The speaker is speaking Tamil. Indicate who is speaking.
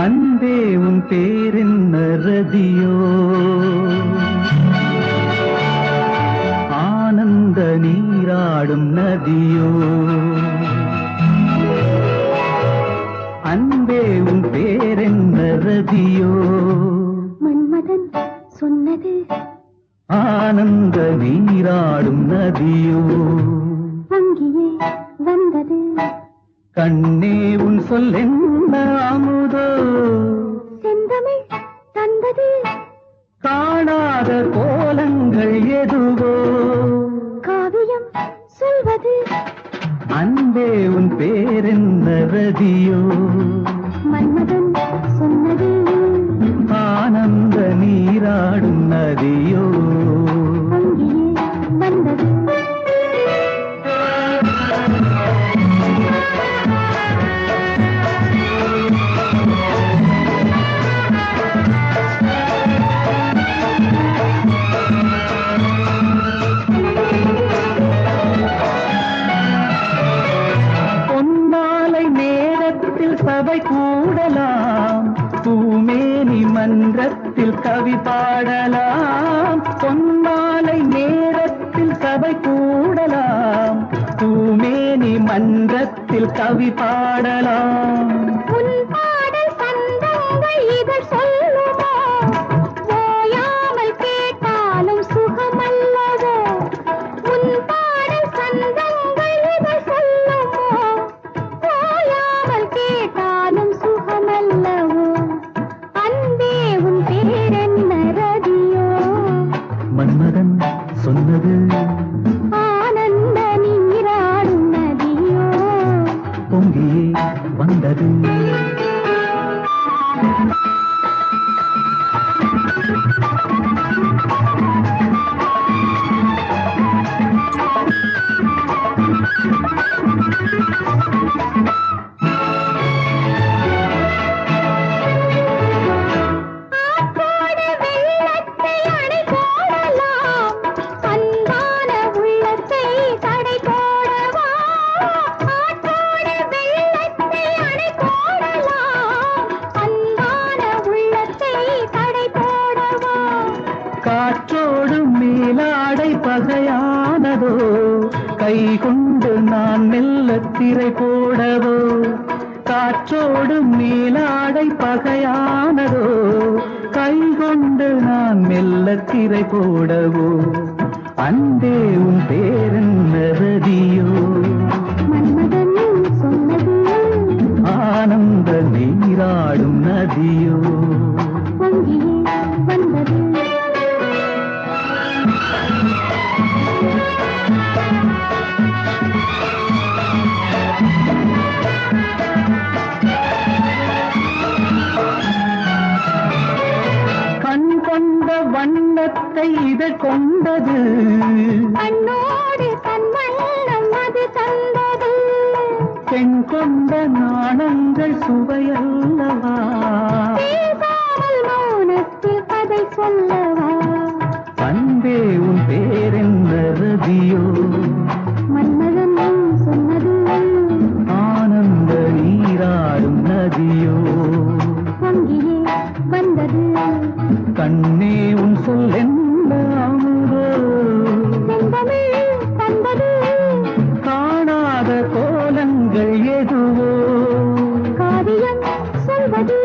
Speaker 1: அன்பே உன் பேரென்ன ரதியோ ஆனந்த நீராடும் நதியோ அன்பே உன் பேரென்ன ரதியோ
Speaker 2: மன்மதன் சொன்னது
Speaker 1: ஆனந்த நீராடும் நதியோ
Speaker 2: அங்கேயே வந்தது
Speaker 1: கண்ணே உன் சொல்லென்ன அமுதோ
Speaker 2: செந்தமிழ் தந்தது
Speaker 1: காணாத கோலங்கள் எதுவோ
Speaker 2: காவியம் சொல்வது
Speaker 1: அன்பே உன் பேரென்ன ரதியோ
Speaker 2: மன்மதன் சொன்னது
Speaker 1: ஆனந்த நீராடும் நதியோ
Speaker 2: அங்கேயே வந்தது சபை கூடலாம் பூமேனி மன்றத்தில் கவி பாடலாம் பொன்மாலை நேரத்தில் சபை கூடலாம் பூமேனி மன்றத்தில் கவி பாடலாம் உன் பாடல் சந்தங்கள் இதழ் சொல்லுமோ ஓயாமல் கேட்டாலும் சுகமல்லவோ உன் பாடல் சந்தங்கள் இதழ் சொல்லுமோ ஓயாமல் கேட்டாலும் சுகமல்லவோ அன்பே உன் பேரென்ன ரதியோ
Speaker 1: மன்மதன் சொன்னது
Speaker 2: ஆனந்த நீராடும் நதியோ
Speaker 1: பொங்கியே வந்தது காற்றோடு மேலாடை பகையானதோ கை கொண்டு நான் மெல்ல திரை போடவோ காற்றோடு மேலாடை பகையானதோ கை கொண்டு நான் மெல்ல திரை போடவோ அன்பே உன் பேரென்ன ரதியோ
Speaker 2: மன்மதன் சொன்னது
Speaker 1: ஆனந்த நீராடும் நதியோ
Speaker 2: அங்கேயே வந்தது
Speaker 1: கண் கொண்ட வண்ணத்தை இது கொண்டது
Speaker 2: கண்ணோடு தன் வண்ணம் அது தந்தது
Speaker 1: பெண் கொண்ட நாணங்கள் சுவையல்லவா
Speaker 2: பேசாமல் மௌனத்தில் கதை சொல்லவா
Speaker 1: அன்பே உன் பேரென்ன ரதியோ
Speaker 2: மன்மதன் சொன்னது
Speaker 1: ஆனந்த நீராடும் நதியோ
Speaker 2: அங்கேயே வந்தது
Speaker 1: கண்ணே உன் சொல்லென்ன அமுதோ
Speaker 2: செந்தமிழ் தந்தது
Speaker 1: காணாத கோலங்கள் எதுவோ
Speaker 2: காவியம் சொல்வது